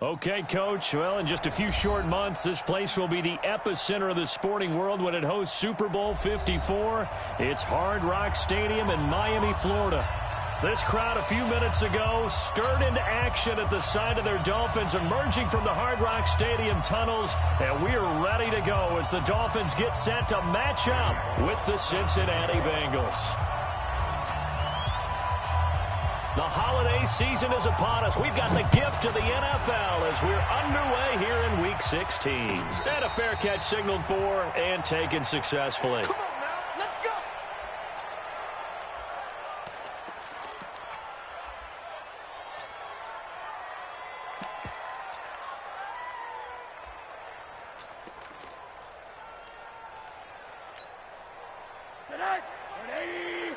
Okay, Coach. Well, in just a few short months, this place will be the epicenter of the sporting world when it hosts Super Bowl 54. It's Hard Rock Stadium in Miami, Florida. This crowd a few minutes ago stirred into action at the side of their Dolphins emerging from the Hard Rock Stadium tunnels, and we are ready to go as the Dolphins get set to match up with the Cincinnati Bengals. The holiday season is upon us. We've got the gift of the NFL as we're underway here in Week 16. And a fair catch signaled for and taken successfully. Come on now, let's go. Ready?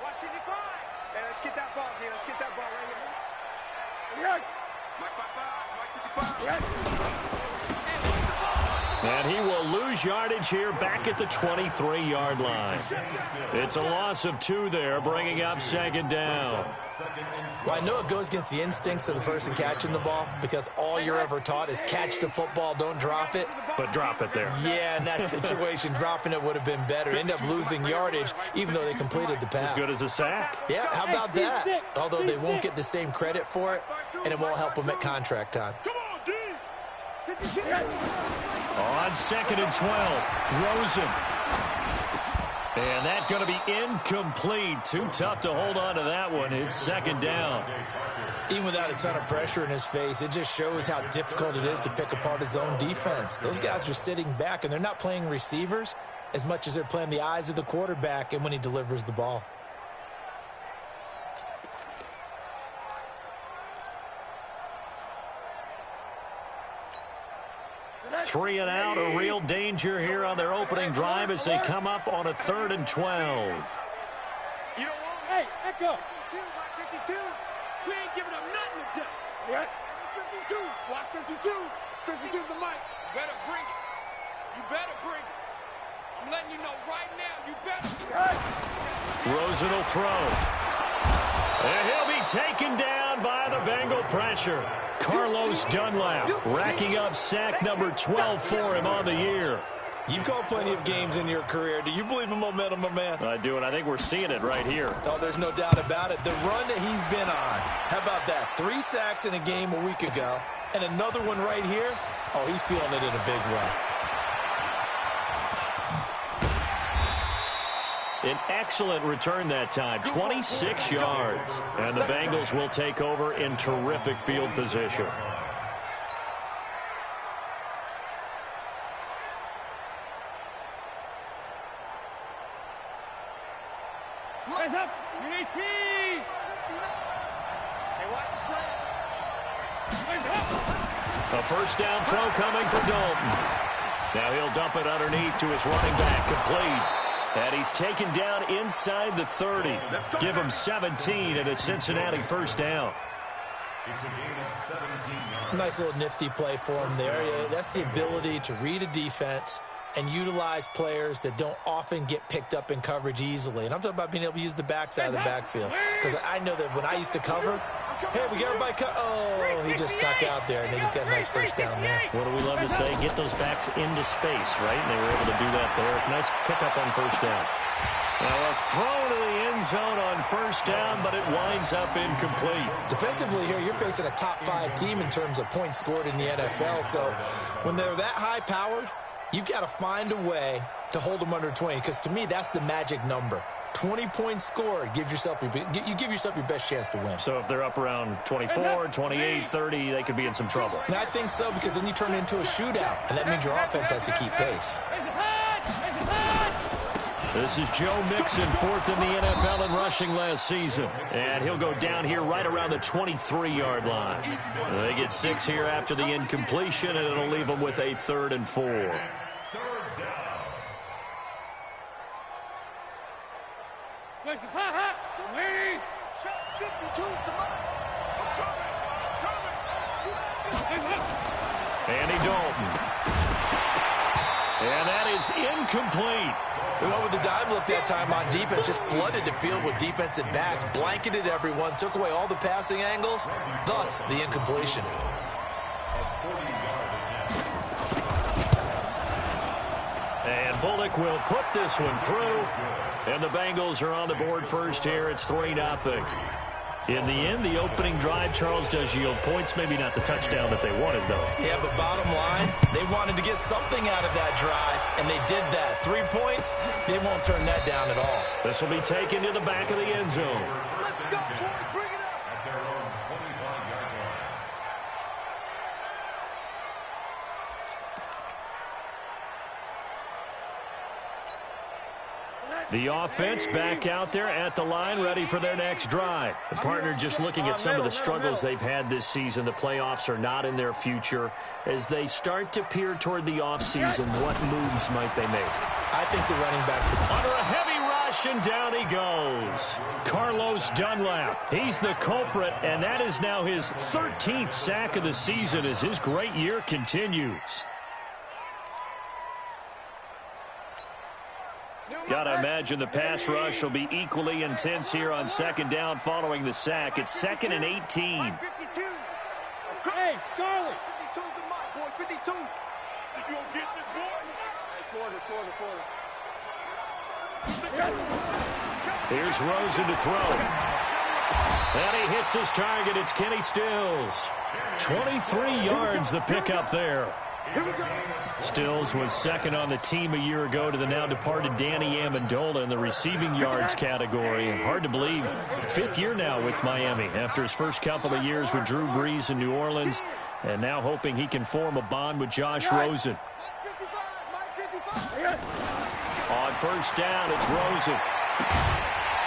Watch it decline. Hey, let's get that ball, dude. Let's get that ball right here. And he will lose yardage here back at the 23-yard line. It's a loss of 2 there, bringing up second down. Well, I know it goes against the instincts of the person catching the ball because all you're ever taught is catch the football, don't drop it. But drop it there. Yeah, in that situation, dropping it would have been better. End up losing yardage, even though they completed the pass. As good as a sack. Yeah, how about that? Although they won't get the same credit for it, and it won't help them at contract time. Come on, D. On 2nd and 12, Rosen. And that's going to be incomplete. Too tough to hold on to that one. It's second down. Even without a ton of pressure in his face, it just shows how difficult it is to pick apart his own defense. Those guys are sitting back, and they're not playing receivers as much as they're playing the eyes of the quarterback and when he delivers the ball. Three and out, a real danger here on their opening drive as they come up on a 3rd and 12. You don't want it. Hey, Echo. 52. We ain't giving up nothing today. Right? 52. Watch 52. 52's the mic. You better bring it. You better bring it. I'm letting you know right now. You better. Rosen will throw. And he'll be taken down by the Bengal pressure. Carlos Dunlap racking up sack number 12 for him on the year. You've called plenty of games in your career. Do you believe in momentum, my man? I do, and I think we're seeing it right here. Oh, there's no doubt about it. The run that he's been on, how about that? 3 sacks in a game a week ago, and another one right here. Oh, he's feeling it in a big way. An excellent return that time, 26 yards. And the Bengals will take over in terrific field position. Eyes up. Hey, watch the slant. A first down throw coming for Dalton. Now he'll dump it underneath to his running back, complete. And he's taken down inside the 30. Give him 17 and a Cincinnati first down. Nice little nifty play for him there. That's the ability to read a defense and utilize players that don't often get picked up in coverage easily. And I'm talking about being able to use the backside of the backfield. Because I know that when I used to cover, hey, we got everybody cut. Oh, he just snuck out there, and they just got a nice first down there. What do we love to say? Get those backs into space, right? And they were able to do that there. Nice pickup on first down. Now a throw to the end zone on first down, but it winds up incomplete. Defensively here, you're facing a top-5 team in terms of points scored in the NFL. So when they're that high-powered, you've got to find a way to hold them under 20, because to me, that's the magic number. 20 points scored, you give yourself your best chance to win. So if they're up around 24, 28, 30, they could be in some trouble. And I think so, because then you turn it into a shootout, and that means your offense has to keep pace. This is Joe Mixon, 4th in the NFL in rushing last season. And he'll go down here right around the 23-yard line. They get 6 here after the incompletion, and it'll leave them with a 3rd and 4. Andy Dalton. And that is incomplete. We went with the dive look that time on defense, just flooded the field with defensive backs, blanketed everyone, took away all the passing angles, thus the incompletion. Bullock will put this one through. And the Bengals are on the board first here. It's 3-0. In the end, the opening drive, Charles, does yield points. Maybe not the touchdown that they wanted, though. Yeah, but bottom line, they wanted to get something out of that drive, and they did that. 3 points, they won't turn that down at all. This will be taken to the back of the end zone. Let's go, boys. Bring it up. At their own 25-yard line. The offense back out there at the line, ready for their next drive. The partner just looking at some of the struggles they've had this season. The playoffs are not in their future. As they start to peer toward the offseason, what moves might they make? I think the running back... Under a heavy rush, and down he goes. Carlos Dunlap. He's the culprit, and that is now his 13th sack of the season as his great year continues. Got to imagine the pass rush will be equally intense here on second down following the sack. It's 2nd and 18. 52. Hey, Charlie. 52's the mic, boy. 52. You gonna get this, boy? Here's Rosen to throw. And he hits his target. It's Kenny Stills. 23 yards the pickup there. Stills was second on the team a year ago to the now-departed Danny Amendola in the receiving yards category. Hard to believe, 5th year now with Miami after his first couple of years with Drew Brees in New Orleans, and now hoping he can form a bond with Josh Rosen. On first down, it's Rosen.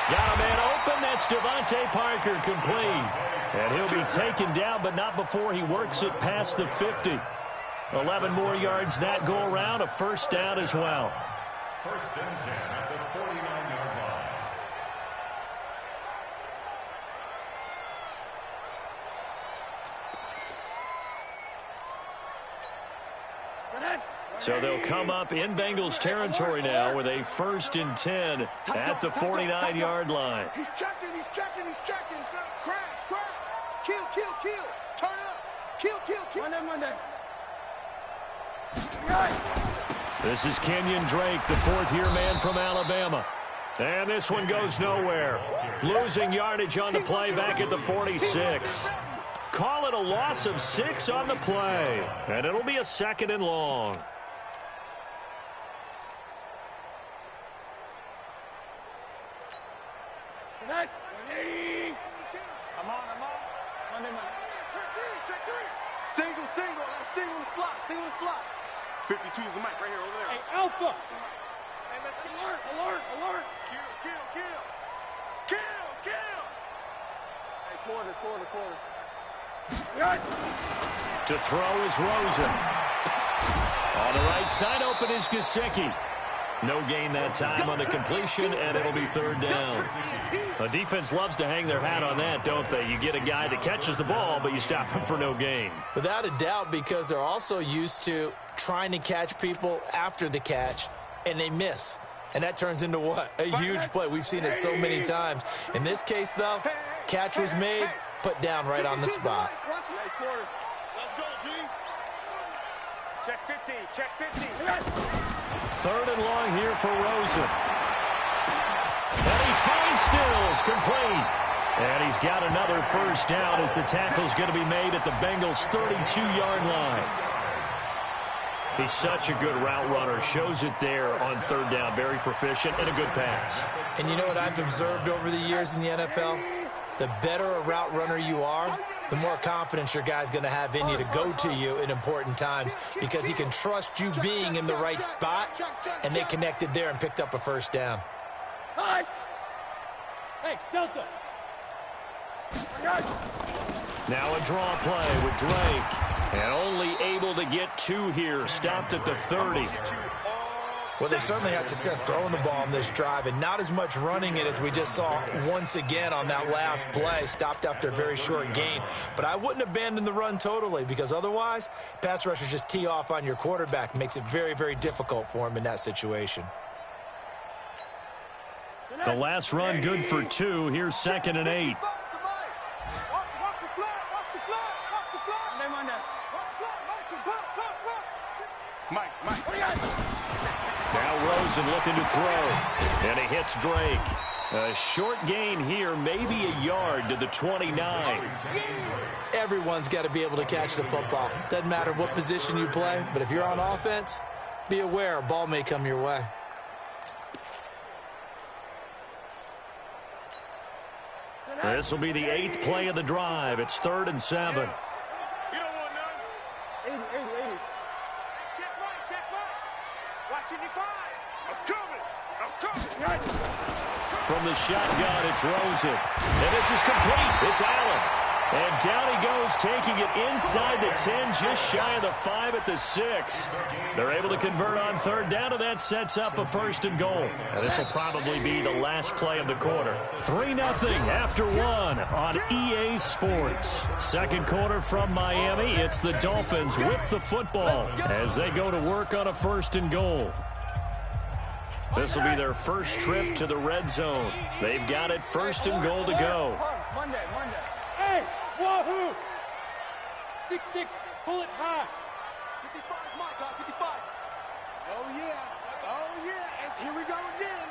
Got a man open. That's Devontae Parker complete. And he'll be taken down, but not before he works it past the 50. 11 more yards that go around, a first down as well. First and 10 at the 49-yard line. So they'll come up in Bengals territory now with a 1st and 10 at the 49-yard line. He's checking. Crash. Kill. Turn up. Kill. Monday. This is Kenyon Drake, the 4th-year man from Alabama. And this one goes nowhere. Losing yardage on the play back at the 46. Call it a loss of 6 on the play. And it'll be a 2nd and long. I'm on. Check three. Single. Let's single the slot. 52 is the mic right here over there. Hey, Alpha. Hey, let's get alert. Kill. Hey, quarter. To throw is Rosen. On the right side, open is Gesicki. No gain that time on the completion, and it'll be 3rd down. The defense loves to hang their hat on that, don't they? You get a guy that catches the ball, but you stop him for no gain. Without a doubt, because they're also used to trying to catch people after the catch, and they miss. And that turns into what? A huge play. We've seen it so many times. In this case, though, catch was made, put down right on the spot. Let's go, D. Check 50. 3rd and long here for Rosen. And he finds Stills, complete. And he's got another first down as the tackle's going to be made at the Bengals' 32-yard line. He's such a good route runner. Shows it there on 3rd down. Very proficient and a good pass. And you know what I've observed over the years in the NFL? The better a route runner you are, the more confidence your guy's going to have in you to go to you in important times because he can trust you being in the right spot, and they connected there and picked up a first down. Hi. Hey, Delta. Now a draw play with Drake. And only able to get 2 here. Stopped at the 30. Well, they certainly had success throwing the ball on this drive and not as much running it as we just saw once again on that last play. Stopped after a very short gain. But I wouldn't abandon the run totally because otherwise, pass rushers just tee off on your quarterback. Makes it very, very difficult for him in that situation. The last run good for 2. Here's 2nd and 8. Now Wilson looking to throw. And he hits Drake. A short gain here, maybe a yard to the 29. Everyone's got to be able to catch the football. Doesn't matter what position you play, but if you're on offense, be aware a ball may come your way. This will be the 8th play of the drive. It's 3rd and 7. You don't want none. 80. Check right. Watch 85. I'm coming. From the shotgun, it's Rosen. And this is complete. It's Allen. And down he goes, taking it inside the 10, just shy of the 5 at the 6. They're able to convert on 3rd down, and that sets up a 1st and goal. And this will probably be the last play of the quarter. 3-0 after 1 on EA Sports. Second quarter from Miami. It's the Dolphins with the football as they go to work on a 1st and goal. This will be their first trip to the red zone. They've got it 1st and goal to go. Monday. Hey, wahoo! 6'6", pull it high. 55 is my guy, 55. Oh, yeah. And here we go again.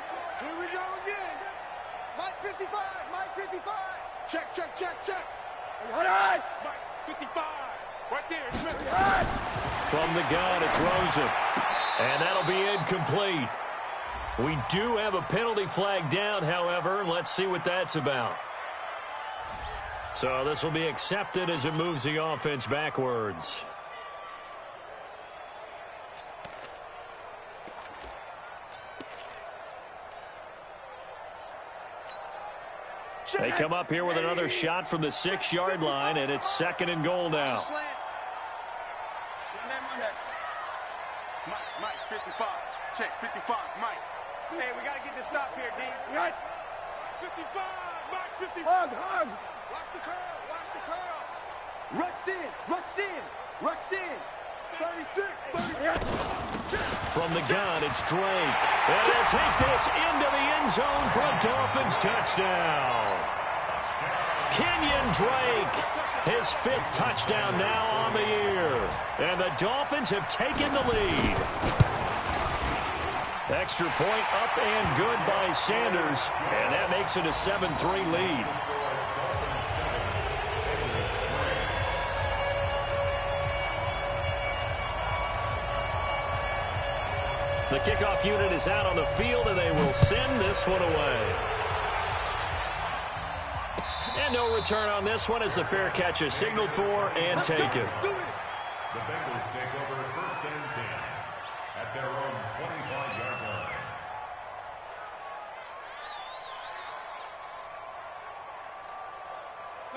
Mike 55. Check. All right. Mike 55. Right there, Smith. From the gun, it's Rosen. And that'll be incomplete. We do have a penalty flag down, however. Let's see what that's about. So this will be accepted as it moves the offense backwards. They come up here with another shot from the 6-yard line, and it's 2nd and goal now. Mike 55. Check 55, Mike. Hey, we got to get this stop here, D. Right. 55, Mike 55. Hug. Watch the curls. Rush in. 36. From the gun, it's Drake. And he'll take this into the end zone for a Dolphins touchdown. Kenyon Drake, his 5th touchdown now on the year. And the Dolphins have taken the lead. Extra point up and good by Sanders. And that makes it a 7-3 lead. The kickoff unit is out on the field, and they will send this one away. And no return on this one as the fair catch is signaled for and taken. The Bengals take over 1st and 10 at their own 25-yard line.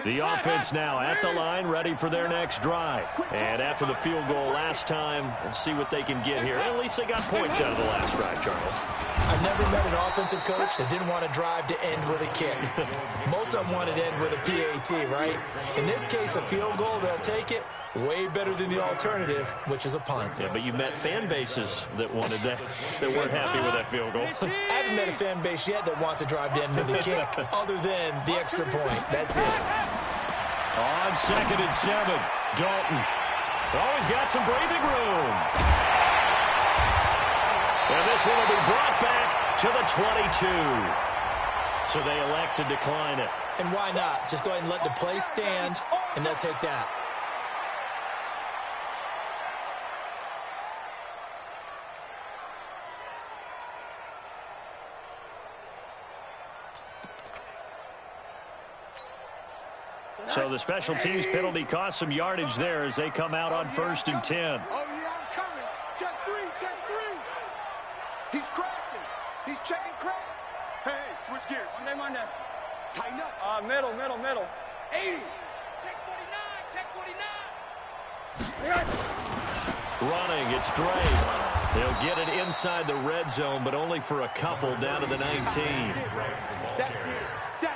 The offense now at the line, ready for their next drive. And after the field goal last time, we'll see what they can get here. At least they got points out of the last drive, Charles. I've never met an offensive coach that didn't want to drive to end with a kick. Most of them wanted to end with a PAT, right? In this case, a field goal, they'll take it. Way better than the alternative, which is a punt. Yeah, but you met fan bases that wanted that weren't happy with that field goal. I haven't met a fan base yet that wants to drive to end with a kick, other than the extra point. That's it. On 2nd and 7, Dalton. Always got some breathing room. And this one will be brought back to the 22. So they elect to decline it. And why not? Just go ahead and let the play stand, and they'll take that. So the special teams penalty cost some yardage there as they come out on 1st and 10. Oh, yeah, I'm coming. Check 3. He's crashing. He's checking crash. Hey, switch gears. Monday. Tighten up. Middle. 80. Check 49. Running, it's Drake. They'll get it inside the red zone, but only for a couple down to the 19.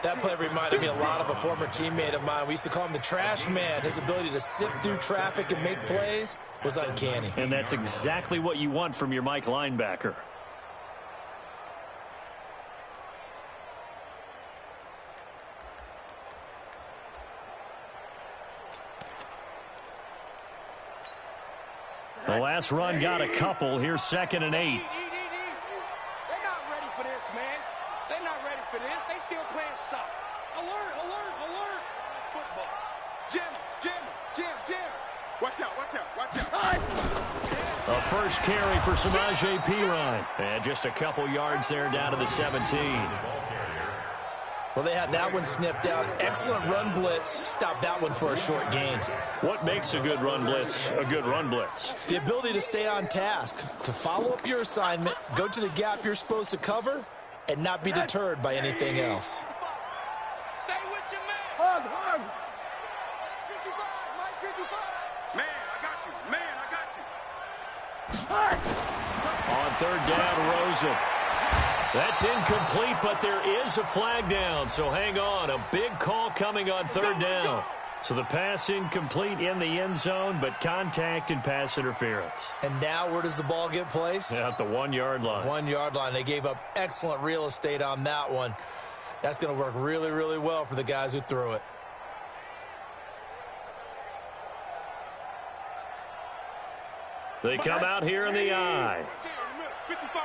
That play reminded me a lot of a former teammate of mine. We used to call him the trash man. His ability to sift through traffic and make plays was uncanny. And that's exactly what you want from your Mike linebacker. The last run got a couple. Here's 2nd and 8. A first carry for Samaje Perine. And just a couple yards there down to the 17. Well, they had that one sniffed out. Excellent run blitz. Stopped that one for a short gain. What makes a good run blitz a good run blitz? The ability to stay on task, to follow up your assignment, go to the gap you're supposed to cover, and not be deterred by anything else. Stay with your man. Hug. 55, Mike 55. Man, I got you. Man, I got you. On third down, Rosen. That's incomplete, but there is a flag down, so hang on. A big call coming on third down. So the pass incomplete in the end zone, but contact and pass interference. And now where does the ball get placed? Yeah, at the 1 yard line. 1 yard line. They gave up excellent real estate on that one. That's going to work really, really well for the guys who threw it. They come out here in the I. 55.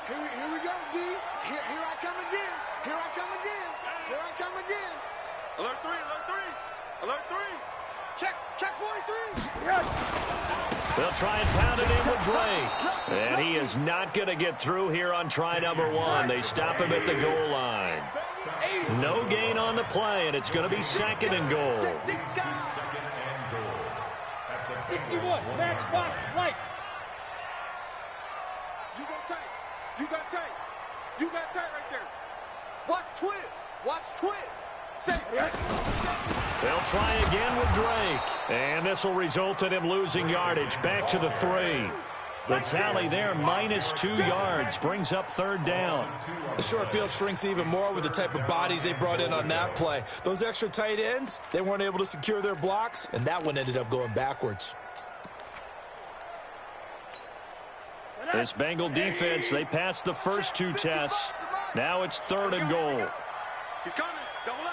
Here we go, D. Here I come again. Here I come again. Here I come again. Alert 3, alert 3. Alert 3. Check 43. Yes. They'll try and pound it in with Drake. And he is not going to get through here on try number 1. They stop him at the goal line. No gain on the play, and it's going to be 2nd and goal. 61, max box, lights. You got tight. You got tight. You got tight right there. Watch twist. Watch twist. They'll try again with Drake. And this will result in him losing yardage. Back to the 3. The tally there, -2 yards, brings up third down. The short field shrinks even more with the type of bodies they brought in on that play. Those extra tight ends, they weren't able to secure their blocks, and that one ended up going backwards. This Bengal defense, they passed the first 2 tests. Now it's 3rd and goal. He's coming. Double up.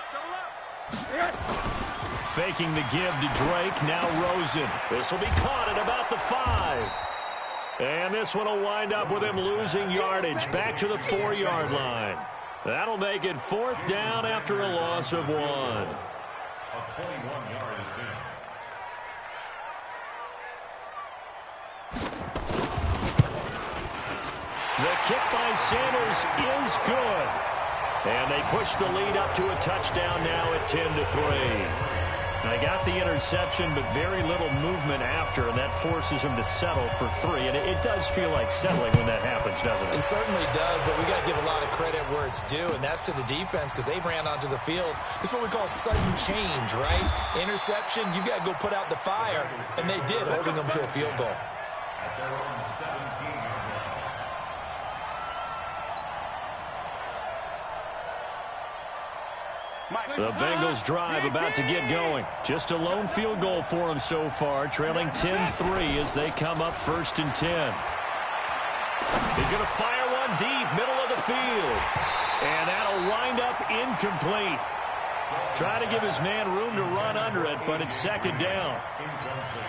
Faking the give to Drake. Now Rosen. This will be caught at about the 5. And this one will wind up with him losing yardage. Back to the 4 yard line. That'll make it 4th down after a loss of 1. A 21-yard attempt. The kick by Sanders is good. And they push the lead up to a touchdown now at 10-3. They got the interception, but very little movement after, and that forces him to settle for 3. And it does feel like settling when that happens, doesn't it? It certainly does, but we got to give a lot of credit where it's due, and that's to the defense because they ran onto the field. This is what we call sudden change, right? Interception, you got to go put out the fire, and they did, holding them to a field goal. At their own 17-yard line. The Bengals drive about to get going. Just a lone field goal for them so far, trailing 10-3 as they come up 1st and 10. He's going to fire one deep, middle of the field. And that'll wind up incomplete. Trying to give his man room to run under it, but it's 2nd down.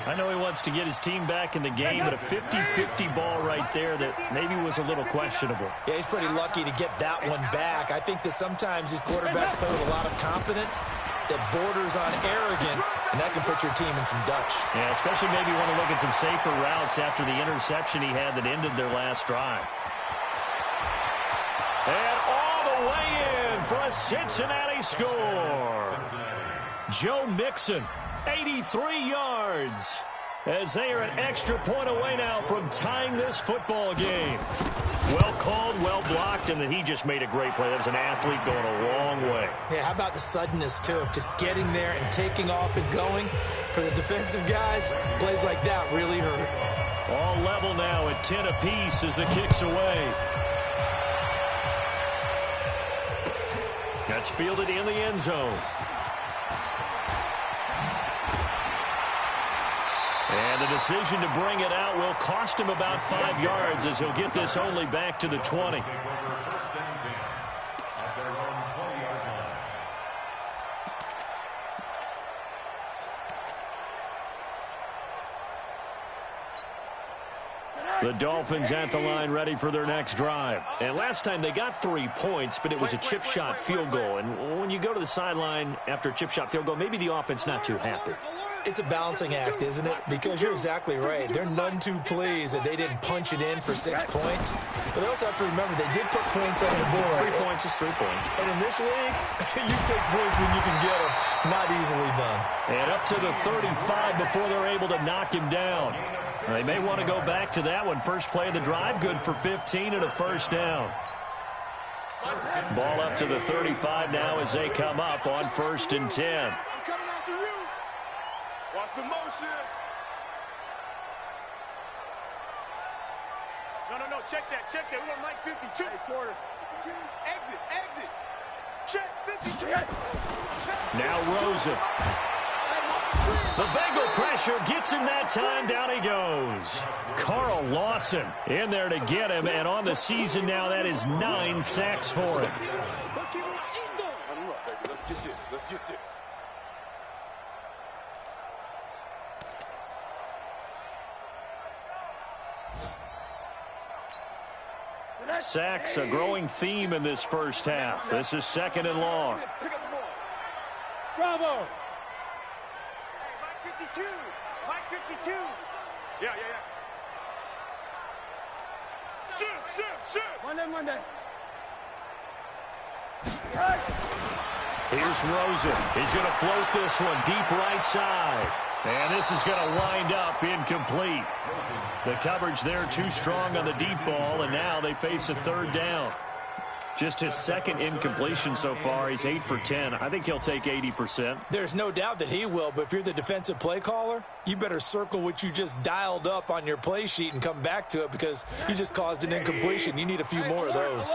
I know he wants to get his team back in the game, but a 50-50 ball right there that maybe was a little questionable. Yeah, he's pretty lucky to get that one back. I think that sometimes these quarterbacks play with a lot of confidence that borders on arrogance, and that can put your team in some Dutch. Yeah, especially maybe want to look at some safer routes after the interception he had that ended their last drive. And all the way in for a Cincinnati score. Joe Mixon, 83 yards, as they are an extra point away now from tying this football game. Well called, well blocked, and then he just made a great play. That was an athlete going a long way. Yeah, how about the suddenness, too? Just getting there and taking off and going. For the defensive guys, plays like that really hurt. All level now at 10 apiece as the kick's away. That's fielded in the end zone. And the decision to bring it out will cost him about 5 yards as he'll get this only back to the 20. The Dolphins at the line ready for their next drive. And last time they got 3 points, but it was a chip shot field goal. And when you go to the sideline after a chip shot field goal, maybe the offense not too happy. It's a balancing act, isn't it? Because you're exactly right. They're none too pleased that they didn't punch it in for 6 points. But they also have to remember they did put points on the board. 3 points is 3 points. And in this league, you take points when you can get them. Not easily done. And up to the 35 before they're able to knock him down. They may want to go back to that one. First play of the drive, good for 15 and a first down. Ball up to the 35 now as they come up on 1st and 10. I'm coming after you. Watch the motion. No. Check that. We want Mike 52. Hey, quarter. Exit. Check 52. Now Rosen. The Bengal pressure gets him that time. Down he goes. Carl Lawson in there to get him. And on the season now, that is 9 sacks for him. Let's keep it baby. Let's get this. Sacks, a growing theme in this first half. This is 2nd and long. Pick up the ball. Bravo. Mike 52. Yeah. Shoot. Monday. Here's Rosen. He's going to float this one deep right side. And this is going to wind up incomplete. The coverage there too strong on the deep ball, and now they face a 3rd down. Just his 2nd incompletion so far. He's 8 for 10. I think he'll take 80%. There's no doubt that he will, but if you're the defensive play caller, you better circle what you just dialed up on your play sheet and come back to it because you just caused an incompletion. You need a few more of those.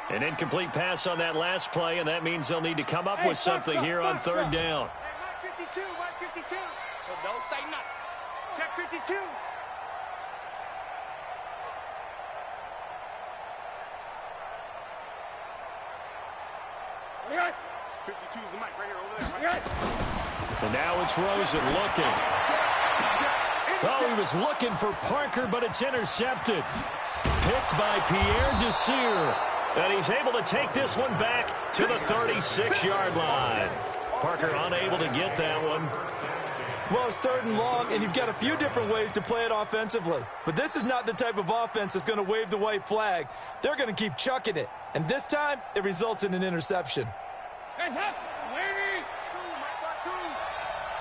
An incomplete pass on that last play, and that means they'll need to come up with something here on 3rd down. Hey, Mike 52. So don't say nothing. Check 52. Right. 52's the mic right here over there. Right? And now it's Rosen looking. Oh, he was looking for Parker, but it's intercepted. Picked by Pierre Desir. And he's able to take this one back to the 36-yard line. Parker unable to get that one. Well, it's 3rd and long, and you've got a few different ways to play it offensively. But this is not the type of offense that's going to wave the white flag. They're going to keep chucking it. And this time, it results in an interception. Hands up. Lady.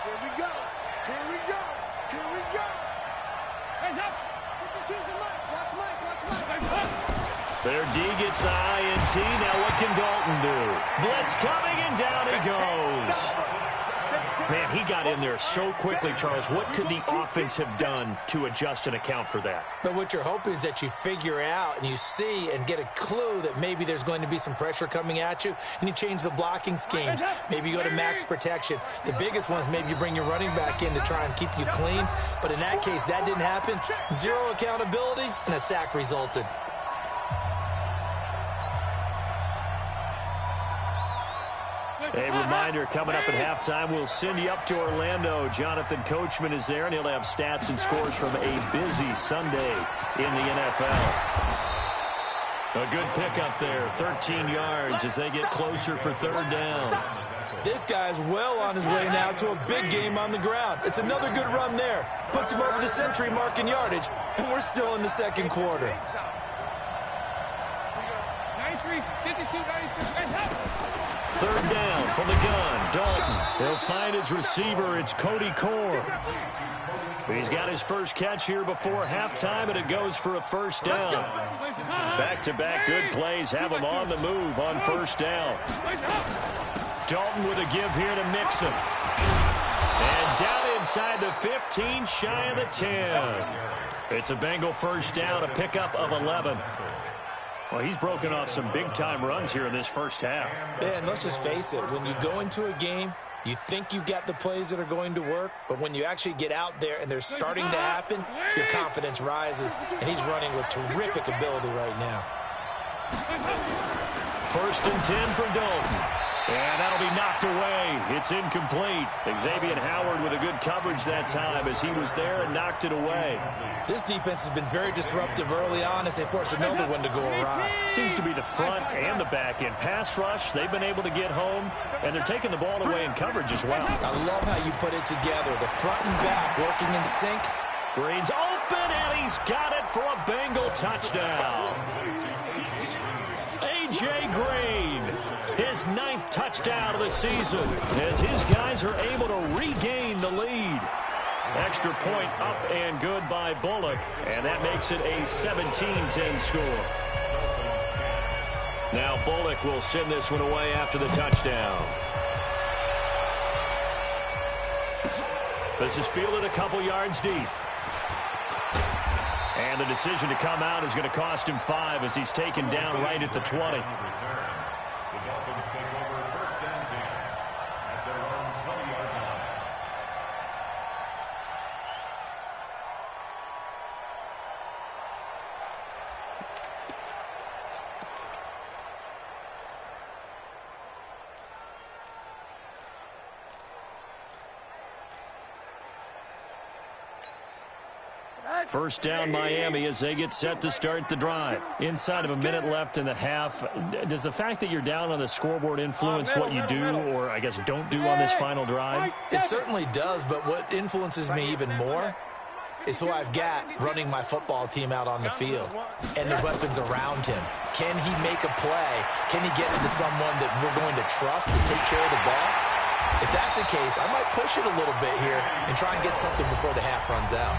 Here we go. Hands up. 52's the mic. Watch Mike. Their D gets the INT. Now what can Dalton do? Blitz coming, and down he goes. Man, he got in there so quickly, Charles. What could the offense have done to adjust and account for that? But what you're hoping is that you figure out and you see and get a clue that maybe there's going to be some pressure coming at you, and you change the blocking schemes. Maybe you go to max protection. The biggest one is maybe you bring your running back in to try and keep you clean. But in that case, that didn't happen. 0 accountability, and a sack resulted. A reminder, coming up at halftime, we'll send you up to Orlando. Jonathan Coachman is there, and he'll have stats and scores from a busy Sunday in the NFL. A good pickup there, 13 yards as they get closer for 3rd down. This guy's well on his way now to a big game on the ground. It's another good run there. Puts him over the century mark in yardage, and we're still in the 2nd quarter. 93, 52, 93. 3rd down from the gun. Dalton. He'll find his receiver. It's Cody Core. He's got his first catch here before halftime, and it goes for a 1st down. Back-to-back good plays have him on the move on 1st down. Dalton with a give here to Mixon. And down inside the 15, shy of the 10. It's a Bengal 1st down, a pickup of 11. Well, he's broken off some big-time runs here in this first half. And let's just face it, when you go into a game, you think you've got the plays that are going to work, but when you actually get out there and they're starting to happen, your confidence rises, and he's running with terrific ability right now. 1st and 10 for Dalton. And that'll be knocked away. It's incomplete. Xavier Howard with a good coverage that time as he was there and knocked it away. This defense has been very disruptive early on as they force another one to go awry. Seems to be the front and the back end. Pass rush, they've been able to get home, and they're taking the ball away in coverage as well. I love how you put it together. The front and back working in sync. Green's open, and he's got it for a Bengal touchdown. A.J. Green, his 9th touchdown of the season, as his guys are able to regain the lead. Extra point up and good by Bullock, and that makes it a 17-10 score. Now Bullock will send this one away after the touchdown. This is fielded a couple yards deep. And the decision to come out is going to cost him 5 as he's taken down right at the 20. The Dolphins take over first and 10 at their own 20-yard line. First down Miami as they get set to start the drive. Inside of a minute left in the half, does the fact that you're down on the scoreboard influence what you do or, I guess, don't do on this final drive? It certainly does, but what influences me even more is who I've got running my football team out on the field and the weapons around him. Can he make a play? Can he get into someone that we're going to trust to take care of the ball? If that's the case, I might push it a little bit here and try and get something before the half runs out.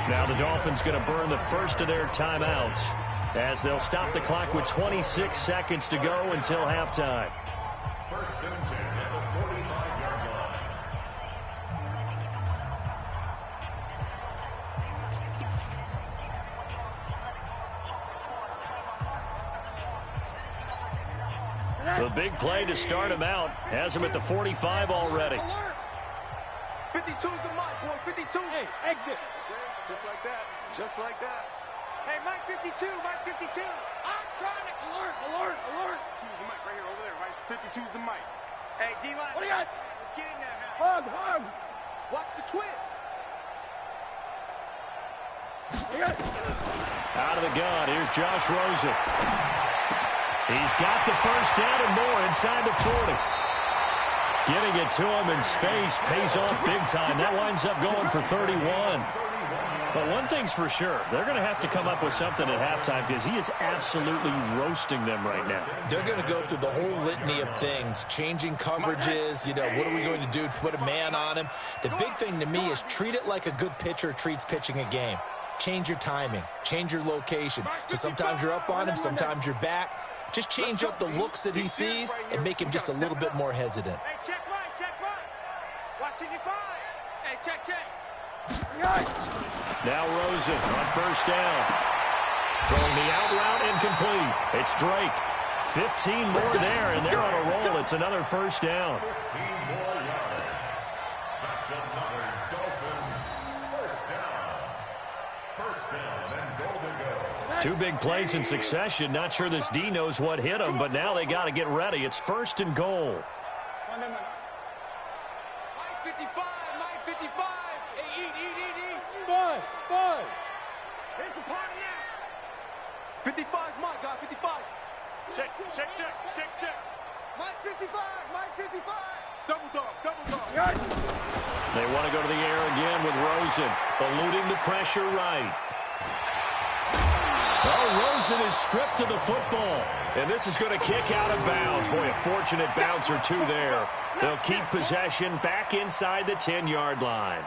Now the Dolphins going to burn the first of their timeouts as they'll stop the clock with 26 seconds to go until halftime. First and 10 at the 45-yard line. The big play to start him out has him at the 45 already. 52 is the mark, boy. 52. Hey, exit. Just like that. Just like that. Hey, Mike 52. Mike 52. I'm trying to alert. 52's the mic right here over there, right? 52's the mic. Hey, D-line. What do you got? Let's get in there, man. Hug. Watch the twins. What do you got? Out of the gun, here's Josh Rosen. He's got the first down and more inside the 40. Getting it to him in space pays off big time. That winds up going for 31. But one thing's for sure, they're going to have to come up with something at halftime because he is absolutely roasting them right now. They're going to go through the whole litany of things, changing coverages, what are we going to do to put a man on him? The big thing to me is treat it like a good pitcher treats pitching a game. Change your timing, change your location. So sometimes you're up on him, sometimes you're back. Just change up the looks that he sees and make him just a little bit more hesitant. Hey, check right. Watch it, you find. Hey, check. Now Rosen on first down. Throwing the out route incomplete. It's Drake. 15 more there, and they're on a roll. It's another first down. 15 more yards. That's another Dolphins first down. First down and goal to go. 2 big plays in succession. Not sure this D knows what hit him, but now they got to get ready. It's first and goal. Mike 55. Hey, eat. Buzz. Here's the party now. 55's Mike, guy. 55. Check. Mike 55. Double dog. They want to go to the air again with Rosen, eluding the pressure right. Oh, Rosen is stripped to the football, and this is going to kick out of bounds. Boy, a fortunate bounce or two there. They'll keep possession back inside the 10-yard line.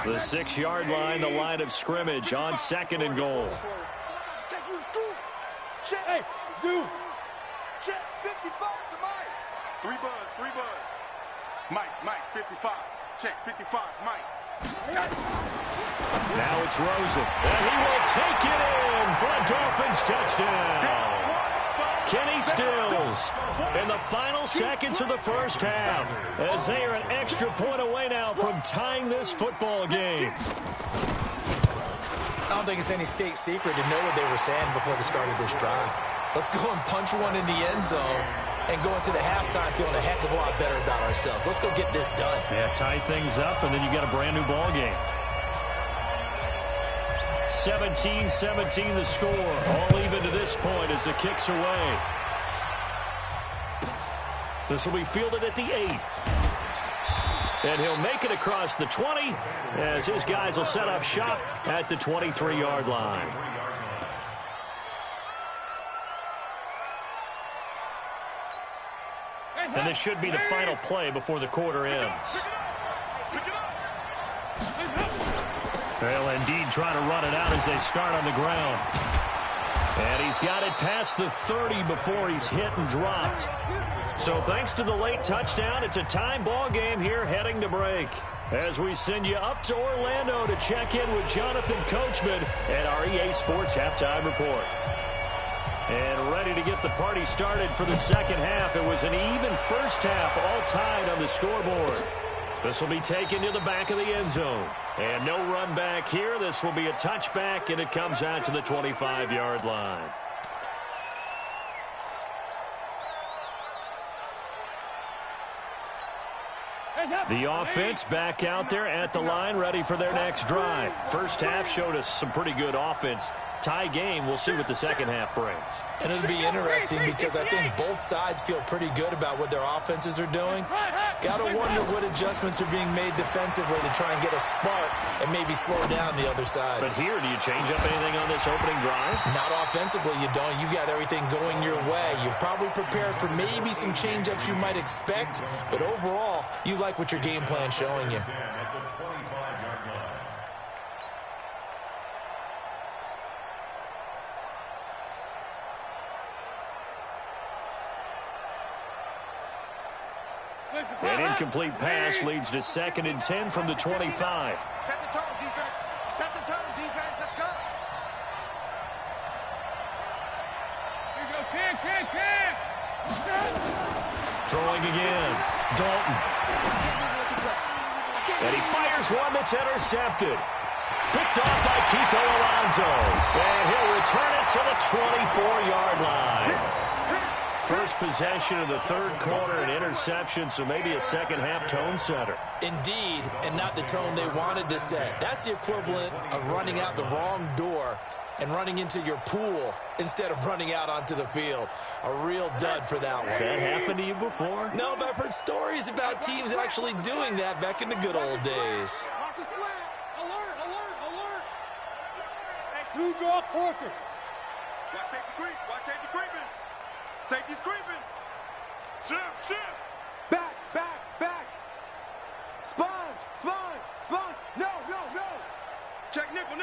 The 6-yard line, the line of scrimmage on second and goal. Check you, Scoop. Check. Hey, Zoo. Check 55 to Mike. 3 buzz. Mike 55. Check 55, Mike. Now it's Rosen, and he will take it in for a Dolphins touchdown. Kenny Stills in the final seconds of the first half as they are an extra point away now from tying this football game. I don't think it's any state secret to know what they were saying before the start of this drive. Let's go and punch one in the end zone and go into the halftime feeling a heck of a lot better about ourselves. Let's go get this done. Yeah, tie things up, and then you got a brand new ball game. 17-17 the score. All even to this point as the kick's away. This will be fielded at the 8. And he'll make it across the 20 as his guys will set up shop at the 23-yard line. And this should be the final play before the quarter ends. They'll indeed try to run it out as they start on the ground. And he's got it past the 30 before he's hit and dropped. So thanks to the late touchdown, it's a time ball game here heading to break. As we send you up to Orlando to check in with Jonathan Coachman at our EA Sports Halftime Report. And ready to get the party started for the second half. It was an even first half, all tied on the scoreboard. This will be taken to the back of the end zone. And no run back here. This will be a touchback, and it comes out to the 25-yard line. The offense back out there at the line, ready for their next drive. First half showed us some pretty good offense. Tie game, we'll see what the second half brings. And it'll be interesting because I think both sides feel pretty good about what their offenses are doing. Got to wonder what adjustments are being made defensively to try and get a spark and maybe slow down the other side. But here, do you change up anything on this opening drive? Not offensively, you don't. You got everything going your way. You've probably prepared for maybe some change-ups you might expect, but overall, you like what your game plan's showing you. An incomplete pass leads to 2nd and 10 from the 25. Set the tone, defense. Set the tone, defense. Let's go. Here you go, Cam. Throwing again. Dalton. And he fires one that's intercepted. Picked off by Kiko Alonso. And he'll return it to the 24-yard line. First possession of the third quarter, an interception, so maybe a second-half tone setter. Indeed, and not the tone they wanted to set. That's the equivalent of running out the wrong door and running into your pool instead of running out onto the field. A real dud for that one. Has that happened to you before? No, but I've heard stories about teams actually doing that back in the good old days. Watch the slant. Alert. Two draw corkers. Watch safety creep. Watch safety creeping. Safety's creeping. Shift. Back. Sponge. No. Check nickel.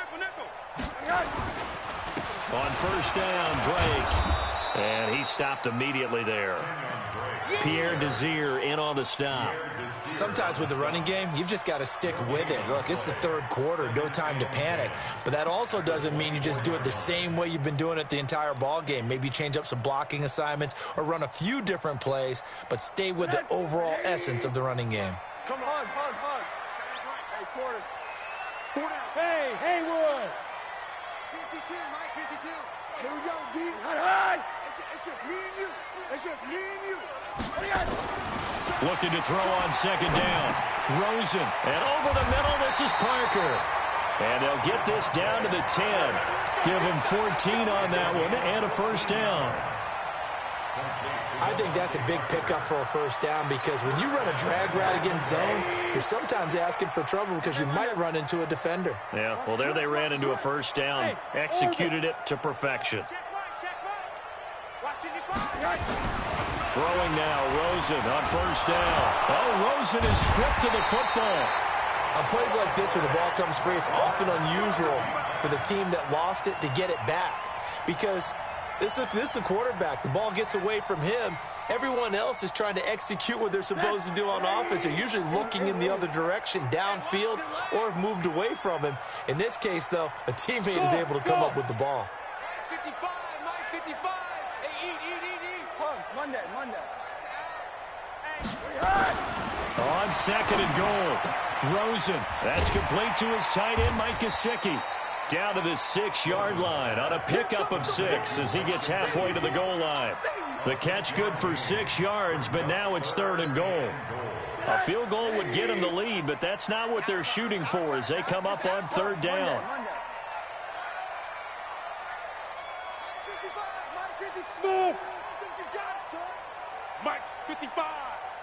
On first down, Drake. And he stopped immediately there. Pierre Desir in on the stop. Sometimes with the running game, you've just got to stick with it. Look, it's the third quarter, no time to panic. But that also doesn't mean you just do it the same way you've been doing it the entire ball game. Maybe change up some blocking assignments or run a few different plays, but stay with the overall essence of the running game. Come on. Hey, quarter. Hey, Haywood. 52, Mike, 52. Here we go, G. High. It's just me and you. Looking to throw on second down. Rosen. And over the middle, this is Parker. And they'll get this down to the 10. Give him 14 on that one and a first down. I think that's a big pickup for a first down because when you run a drag route against zone, you're sometimes asking for trouble because you might run into a defender. Yeah, well, there they ran into a first down. Executed it to perfection. Throwing now, Rosen on first down. Oh, Rosen is stripped to the football. On plays like this where the ball comes free, it's often unusual for the team that lost it to get it back because this is the quarterback. The ball gets away from him. Everyone else is trying to execute what they're supposed to do on offense. They're usually looking in the other direction, downfield, or have moved away from him. In this case, though, a teammate is able to come up with the ball. 55, Mike, 55. Hey, eat. Monday. On second and goal, Rosen. That's complete to his tight end, Mike Gesicki. Down to the 6-yard line on a pickup of 6 as he gets halfway to the goal line. The catch good for 6 yards, but now it's 3rd and goal. A field goal would get him the lead, but that's not what they're shooting for as they come up on 3rd down. Smooth. You got it, son. Mike, 55.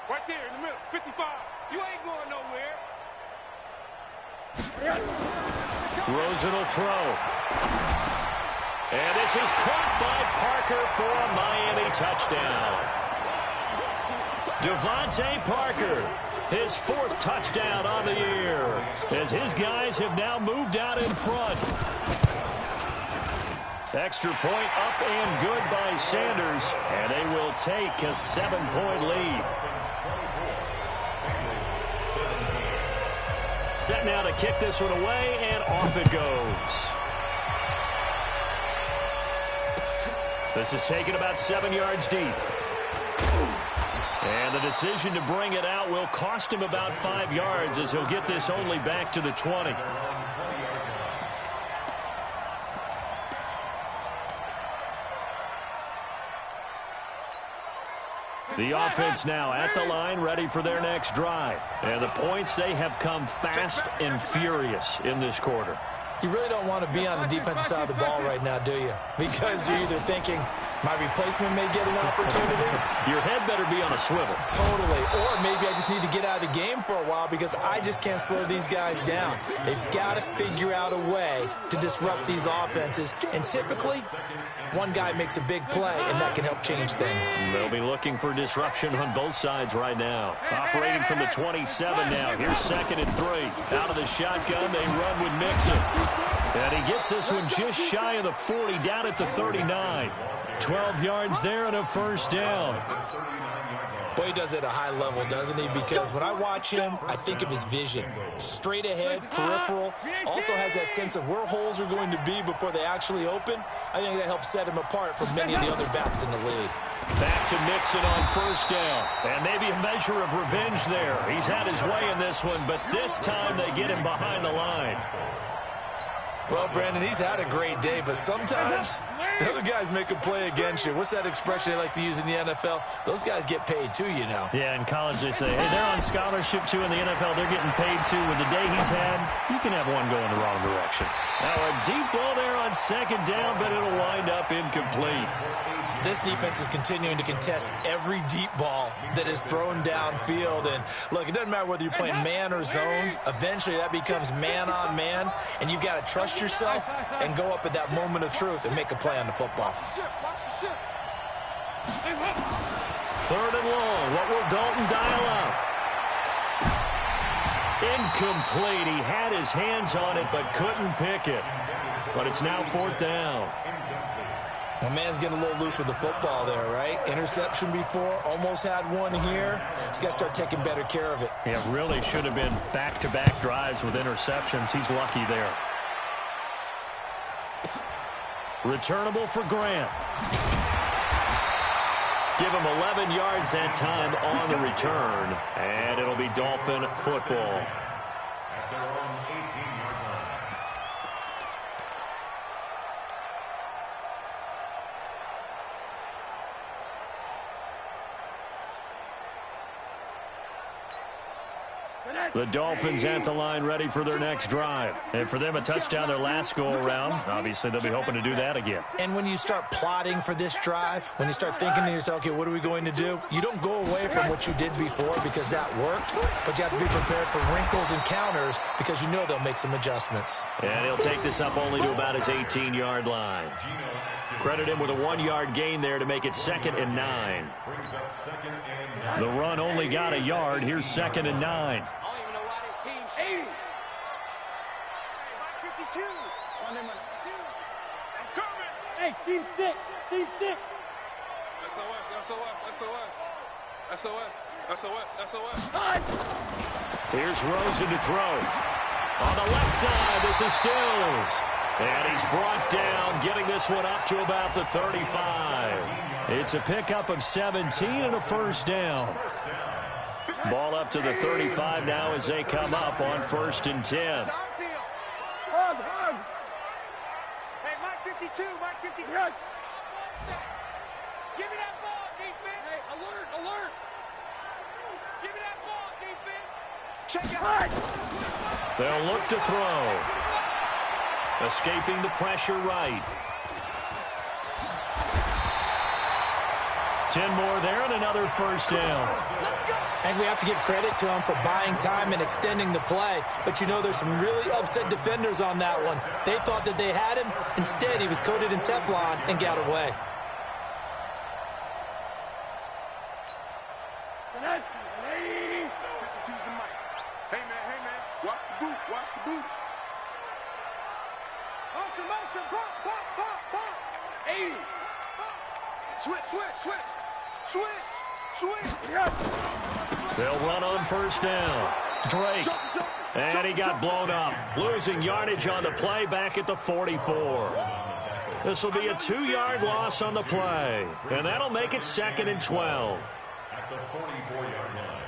Right there in the middle. 55. You ain't going nowhere. Rosen will throw. And this is caught by Parker for a Miami touchdown. Devontae Parker, his 4th touchdown on the year, as his guys have now moved out in front. Extra point up and good by Sanders, and they will take a 7-point lead. Set now to kick this one away, and off it goes. This is taken about 7 yards deep. And the decision to bring it out will cost him about 5 yards as he'll get this only back to the 20. The offense now at the line, ready for their next drive. And the points, they have come fast and furious in this quarter. You really don't want to be on the defensive side of the ball right now, do you? Because you're either thinking, my replacement may get an opportunity. Your head better be on a swivel. Totally. Or maybe I just need to get out of the game for a while because I just can't slow these guys down. They've got to figure out a way to disrupt these offenses. And typically, one guy makes a big play, and that can help change things. They'll be looking for disruption on both sides right now. Operating from the 27 now. Here's 2nd and 3. Out of the shotgun, they run with Mixon. And he gets this one just shy of the 40, down at the 39. 12 yards there and a 1st down. Boy, he does it at a high level, doesn't he? Because when I watch him, I think of his vision. Straight ahead, peripheral. Also has that sense of where holes are going to be before they actually open. I think that helps set him apart from many of the other backs in the league. Back to Mixon on 1st down. And maybe a measure of revenge there. He's had his way in this one, but this time they get him behind the line. Well, Brandon, he's had a great day, but sometimes the other guys make a play against you. What's that expression they like to use in the NFL? Those guys get paid too, you know. Yeah, in college they say, hey, they're on scholarship too. In the NFL, they're getting paid too. With the day he's had, you can have one going the wrong direction. Now a deep ball there on 2nd down, but it'll wind up incomplete. This defense is continuing to contest every deep ball that is thrown downfield. And, look, it doesn't matter whether you're playing man or zone. Eventually, that becomes man-on-man, and you've got to trust yourself and go up at that moment of truth and make a play on the football. 3rd and long. What will Dalton dial up? Incomplete. He had his hands on it but couldn't pick it. But it's now 4th down. My man's getting a little loose with the football there, right? Interception before, almost had one here. He's got to start taking better care of it. Yeah, really should have been back-to-back drives with interceptions. He's lucky there. Returnable for Grant. Give him 11 yards that time on the return, and it'll be Dolphin football. At their own 18-yard line. The Dolphins at the line ready for their next drive. And for them, a touchdown their last go-around. Obviously, they'll be hoping to do that again. And when you start plotting for this drive, when you start thinking to yourself, okay, what are we going to do? You don't go away from what you did before because that worked, but you have to be prepared for wrinkles and counters because you know they'll make some adjustments. And he'll take this up only to about his 18-yard line. Credit him with a 1-yard gain there to make it 2nd and 9. The run only got a yard. Here's 2nd and 9. Hey. 52. On them. I'm coming. Hey, seam 6. Seam 6. SOS. Here's Rosen to throw. On the left side, this is Stills. And he's brought down, getting this one up to about the 35. It's a pickup of 17 and a 1st down. Ball up to the 35 now as they come up on 1st and 10. Hug. Give me that ball, defense. Hey, alert, alert. Give me that ball, defense. Check it out. They'll look to throw. Escaping the pressure right. 10 more there and another first down. And we have to give credit to him for buying time and extending the play. But you know, there's some really upset defenders on that one. They thought that they had him. Instead, he was coated in Teflon and got away. Hey, man. Watch the boot. Watch the boot. Motion. Pop. 80. Switch. They'll run on first down. Drake. And he got blown up. Losing yardage on the play back at the 44. This will be a 2-yard loss on the play. And that'll make it 2nd and 12. At the 44-yard line.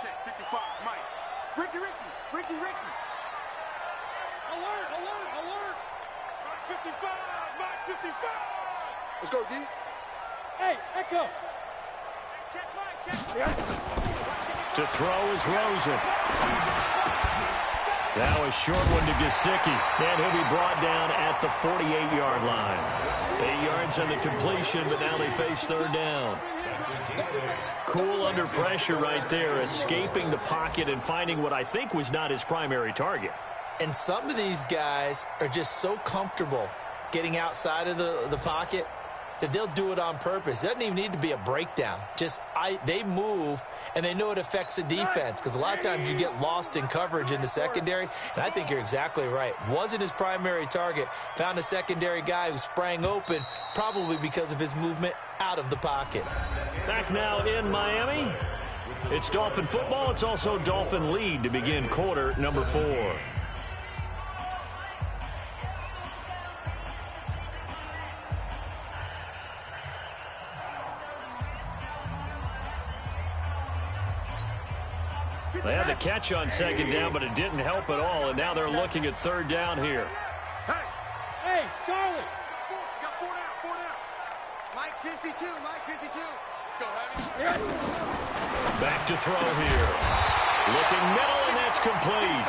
Check 55, Mike. Ricky. Alert. Mike 55. Let's go, D. Hey, Echo. Check Mike. To throw is Rosen. Now a short one to Gesicki. And he'll be brought down at the 48-yard line. 8 yards on the completion, but now they face third down. Cool under pressure right there, escaping the pocket and finding what I think was not his primary target. And some of these guys are just so comfortable getting outside of the pocket that they'll do it on purpose. It doesn't even need to be a breakdown. They move, and they know it affects the defense, because a lot of times you get lost in coverage in the secondary, and I think you're exactly right. Wasn't his primary target. Found a secondary guy who sprang open, probably because of his movement out of the pocket. Back now in Miami. It's Dolphin football. It's also Dolphin lead to begin quarter number 4. They had the catch on second down, but it didn't help at all, and now they're looking at third down here. Hey, Charlie. Got 4 down. Mike 52. Let's go, Heavy. Back to throw here. Looking middle, and that's complete.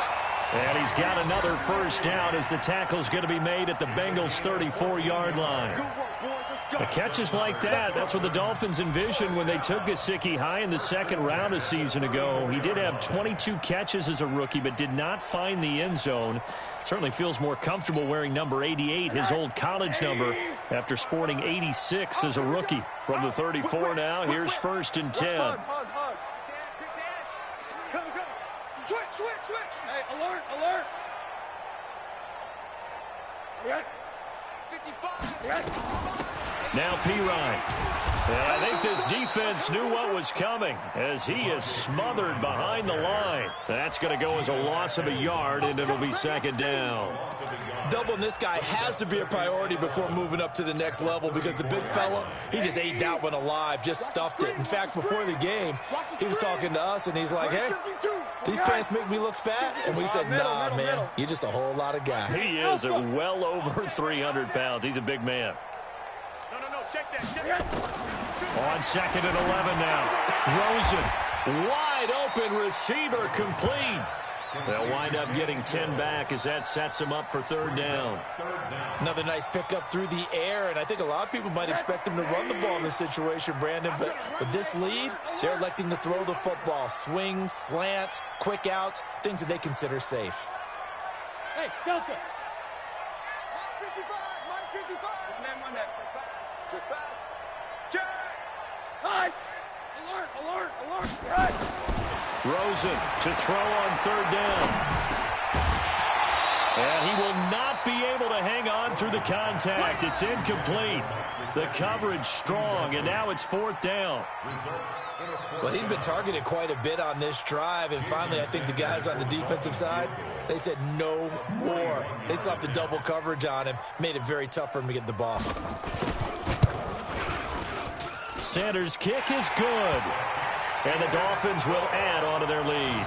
And he's got another first down as the tackle's going to be made at the Bengals' 34-yard line. The catches like that, that's what the Dolphins envisioned when they took Gesicki high in the second round a season ago. He did have 22 catches as a rookie, but did not find the end zone. Certainly feels more comfortable wearing number 88, his old college number, after sporting 86 as a rookie. From the 34 now, here's 1st and 10. Hug. Switch. Hey, alert. Yeah. 55. Now P-Ryan. And I think this defense knew what was coming as he is smothered behind the line. That's going to go as a loss of a yard, and it'll be 2nd down. Doubling this guy has to be a priority before moving up to the next level, because the big fella, he just ate that one alive, just stuffed it. In fact, before the game, he was talking to us, and he's like, hey, these pants make me look fat. And we said, nah, man, you're just a whole lot of guy. He is at well over 300 pounds. He's a big man. No, check that. On 2nd and 11 now. Rosen, wide open receiver, complete. They'll wind up getting 10 back as that sets him up for third down. Another nice pickup through the air, and I think a lot of people might expect him to run the ball in this situation, Brandon, but with this lead, they're electing to throw the football. Swings, slants, quick outs, things that they consider safe. Hey, Delta. Mike 55. Man, that. Check. Hi. Alert. Right. Rosen to throw on third down. And he will not be able to hang on through the contact. It's incomplete. The coverage strong, and now it's 4th down. Well, he'd been targeted quite a bit on this drive, and finally I think the guys on the defensive side, they said no more. They slapped the double coverage on him, made it very tough for him to get the ball. Sanders' kick is good. And the Dolphins will add on to their lead.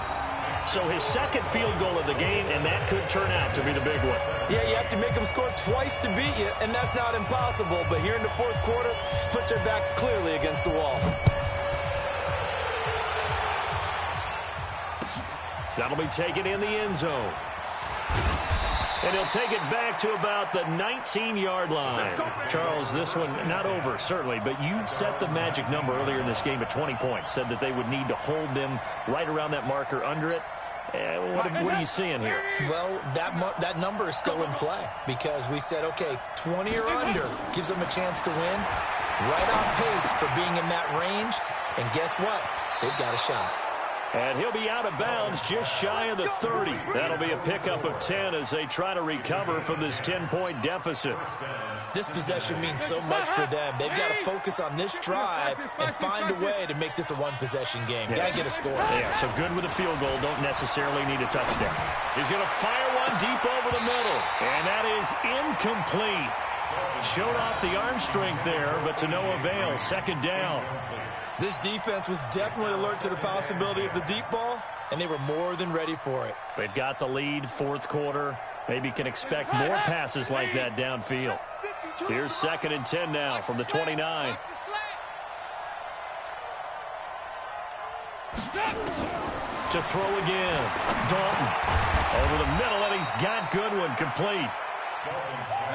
So his second field goal of the game, and that could turn out to be the big one. Yeah, you have to make them score twice to beat you, and that's not impossible. But here in the fourth quarter, puts their backs clearly against the wall. That'll be taken in the end zone. And he'll take it back to about the 19-yard line. Charles, this one not over, certainly, but you set the magic number earlier in this game at 20 points. Said that they would need to hold them right around that marker under it. What are you seeing here? Well, that number is still in play because we said, okay, 20 or under gives them a chance to win. Right on pace for being in that range. And guess what? They've got a shot. And he'll be out of bounds just shy of the 30. That'll be a pickup of 10 as they try to recover from this 10-point deficit. This possession means so much for them. They've got to focus on this drive and find a way to make this a one-possession game. Yes. Got to get a score. Yeah, so good with a field goal. Don't necessarily need a touchdown. He's going to fire one deep over the middle. And that is incomplete. Showed off the arm strength there, but to no avail. Second down. This defense was definitely alert to the possibility of the deep ball, and they were more than ready for it. They've got the lead, fourth quarter. Maybe can expect more passes like that downfield. Here's 2nd and 10 now from the 29. To throw again. Dalton over the middle, and he's got Goodwin complete.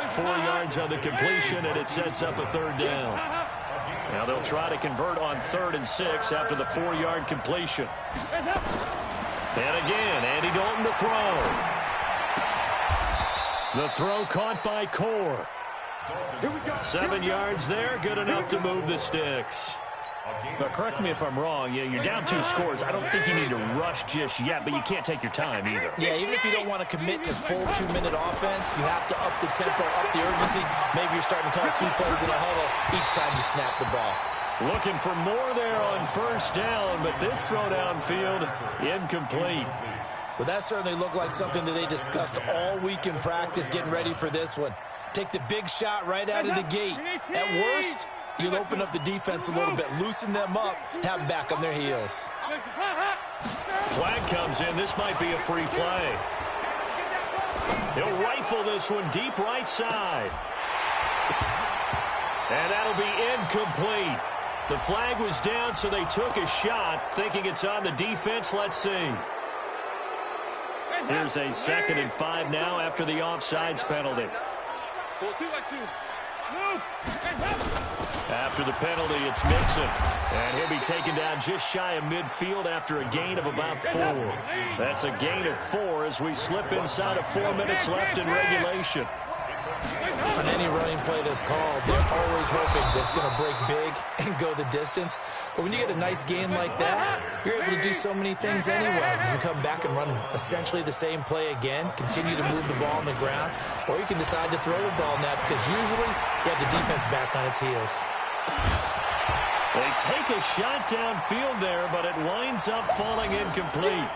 4 yards on the completion, and it sets up a third down. Now they'll try to convert on 3rd and 6 after the 4-yard completion. And again, Andy Dalton to throw. The throw caught by Core. 7 yards there, good enough to move the sticks. But correct me if I'm wrong, you're down 2 scores. I don't think you need to rush just yet, but you can't take your time either. Yeah, even if you don't want to commit to full 2-minute offense, you have to up the tempo, up the urgency. Maybe you're starting to call 2 plays in a huddle each time you snap the ball. Looking for more there on 1st down, but this throw downfield, incomplete. Well, that certainly looked like something that they discussed all week in practice getting ready for this one. Take the big shot right out of the gate. At worst, you'll open up the defense a little bit, loosen them up, have them back on their heels. Flag comes in. This might be a free play. He'll rifle this one deep right side. And that'll be incomplete. The flag was down, so they took a shot, thinking it's on the defense. Let's see. Here's a 2nd and 5 now after the offsides penalty. After the penalty, it's Mixon. And he'll be taken down just shy of midfield after a gain of about 4. That's a gain of 4 as we slip inside of 4 minutes left in regulation. On any running play that's called, they're always hoping that it's going to break big and go the distance. But when you get a nice game like that, you're able to do so many things anyway. You can come back and run essentially the same play again, continue to move the ball on the ground, or you can decide to throw the ball now because usually you have the defense back on its heels. They take a shot downfield there, but it winds up falling incomplete.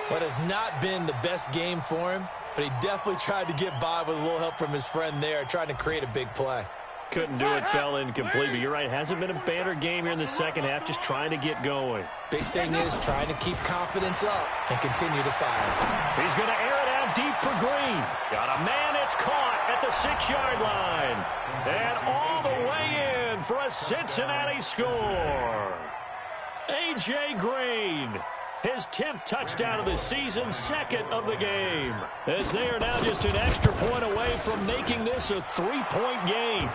What has not been the best game for him, but he definitely tried to get by with a little help from his friend there, trying to create a big play. Couldn't do it, fell incomplete, but you're right. Hasn't been a banner game here in the second half, just trying to get going. Big thing is trying to keep confidence up and continue to fire. He's going to air it out deep for Green. Got a man, it's caught at the 6-yard line. And all the way in for a Cincinnati score. A.J. Green. His 10th touchdown of the season, 2nd of the game. As they are now just an extra point away from making this a 3-point game.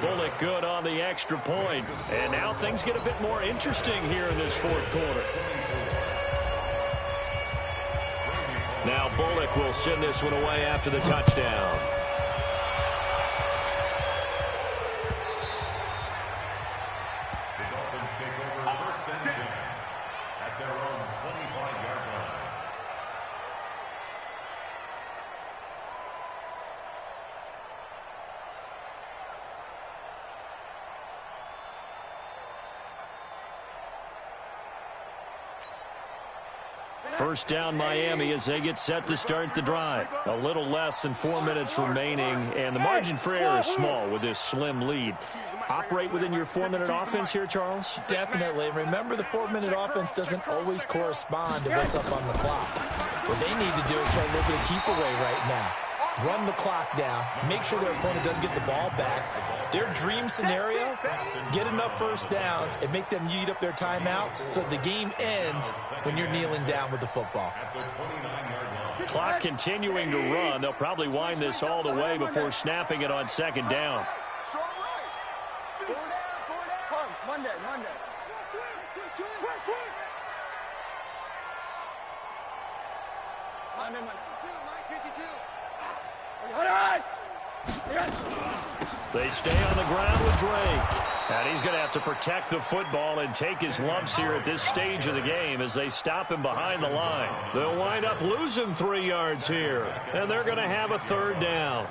Bullock good on the extra point. And now things get a bit more interesting here in this fourth quarter. Now Bullock will send this one away after the touchdown. First down Miami as they get set to start the drive. A little less than 4 minutes remaining, and the margin for error is small with this slim lead. operate within your 4-minute offense here, Charles? Definitely. Remember, the 4-minute offense doesn't always correspond to what's up on the clock. What they need to do is try a little bit of keep away right now. Run the clock down. Make sure their opponent doesn't get the ball back. Their dream scenario, get enough first downs and make them eat up their timeouts so the game ends when you're kneeling down with the football. Clock continuing to run. They'll probably wind this all the way before snapping it on second down. Monday. They stay on the ground with Drake. And he's going to have to protect the football and take his lumps here at this stage of the game as they stop him behind the line. They'll wind up losing 3 yards here. And they're going to have a third down.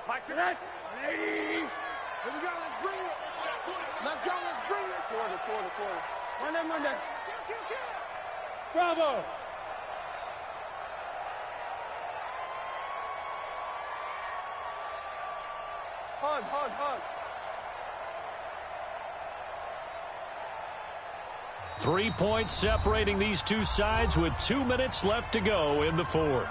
Like that. 180. Here we go, let's bring it. Let's go, let's bring it. Quarter. Monday. Bravo. Hug. 3 points separating these two sides with 2 minutes left to go in the fourth.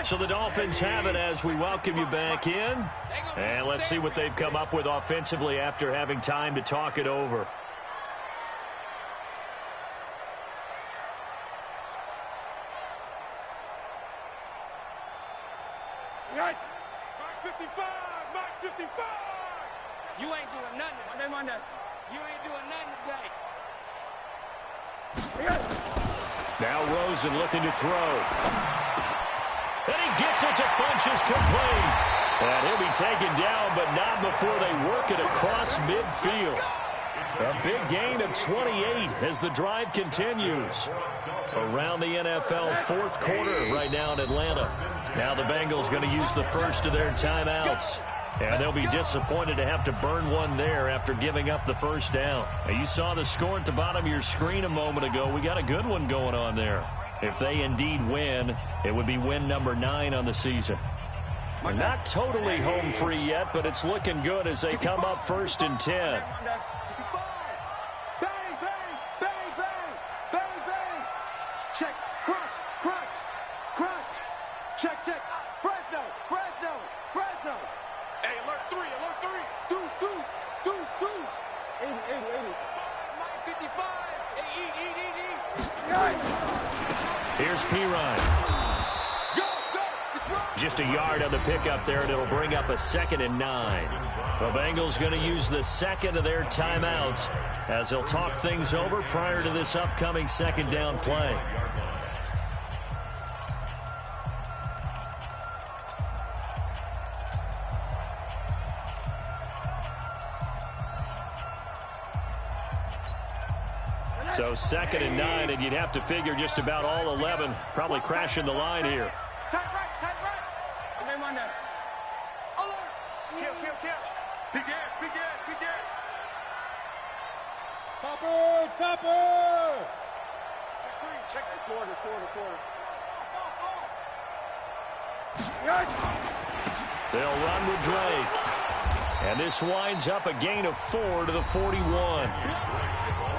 So the Dolphins have it as we welcome you back in. And let's see what they've come up with offensively after having time to talk it over. Right. Mark 55. You ain't doing nothing. Monday. You ain't doing nothing today. Now Rosen looking to throw. And he gets it to Funchess complete. And he'll be taken down, but not before they work it across midfield. A big gain of 28 as the drive continues. Around the NFL fourth quarter right now in Atlanta. Now the Bengals going to use the first of their timeouts. And they'll be disappointed to have to burn one there after giving up the first down. Now, you saw the score at the bottom of your screen a moment ago. We got a good one going on there. If they indeed win, it would be win number 9 on the season. They're not totally home free yet, but it's looking good as they come up 1st and 10. Check, crunch. Check. Fresno. Hey, alert 3. Deuce. 80. 55. Here's Pirine. Go. It's right. Just a yard on the pickup there, and it'll bring up a 2nd and 9. The Bengals going to use the second of their timeouts as they'll talk things over prior to this upcoming second down play. So 2nd and 9, and you'd have to figure just about all 11 probably crashing the line here. Tight right. Monday. Alert. Kill. Big air. Topper. Check. Quarter. They'll run with Drake. And this winds up a gain of 4 to the 41.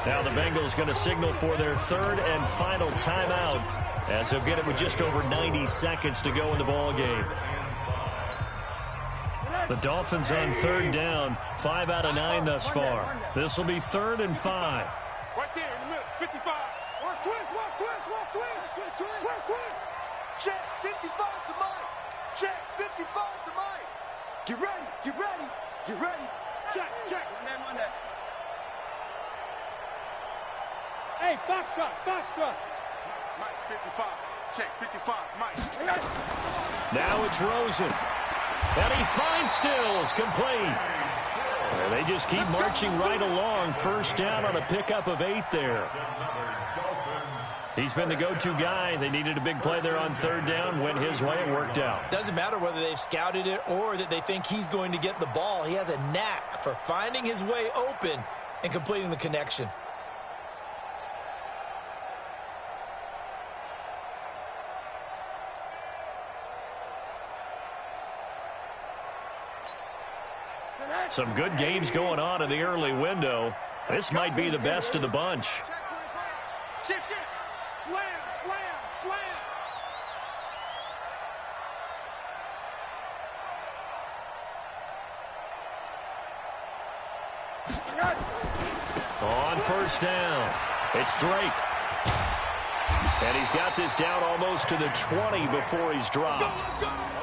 Now the Bengals going to signal for their 3rd and final timeout as they'll get it with just over 90 seconds to go in the ball game. The Dolphins on 3rd down, 5 out of 9 thus far. This will be 3rd and 5. Right there in the middle. 55. Watch twist. Check 55 to Mike. Check 55 to Mike. Get ready. Check. Monday. Hey, box truck. Mike 55. Check 55. Mike. Now it's Rosen. And he finds Stills complete. And they just keep marching right along. First down on a pickup of 8 there. He's been the go-to guy. They needed a big play there on third down. Went his way. It worked out. Doesn't matter whether they've scouted it or that they think he's going to get the ball. He has a knack for finding his way open and completing the connection. Some good games going on in the early window. This might be the best of the bunch. Shift. Slam. On first down, it's Drake. And he's got this down almost to the 20 before he's dropped.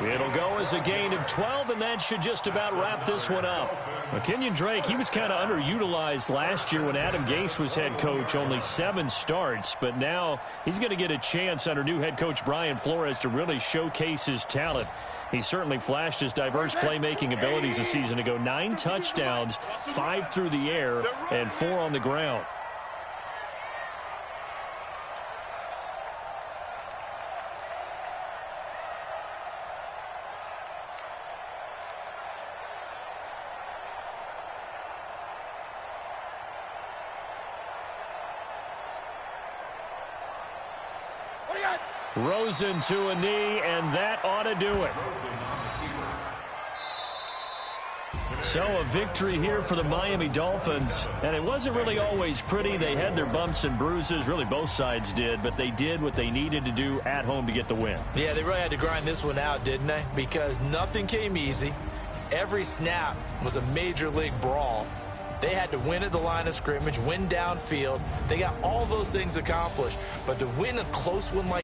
It'll go as a gain of 12, and that should just about wrap this one up. Kenyon Drake, he was kind of underutilized last year when Adam Gase was head coach, only 7 starts. But now he's going to get a chance under new head coach Brian Flores to really showcase his talent. He certainly flashed his diverse playmaking abilities a season ago. 9 touchdowns, 5 through the air, and 4 on the ground. Rosen to a knee, and that ought to do it. So a victory here for the Miami Dolphins. And it wasn't really always pretty. They had their bumps and bruises. Really, both sides did. But they did what they needed to do at home to get the win. Yeah, they really had to grind this one out, didn't they? Because nothing came easy. Every snap was a major league brawl. They had to win at the line of scrimmage, win downfield. They got all those things accomplished. But to win a close one like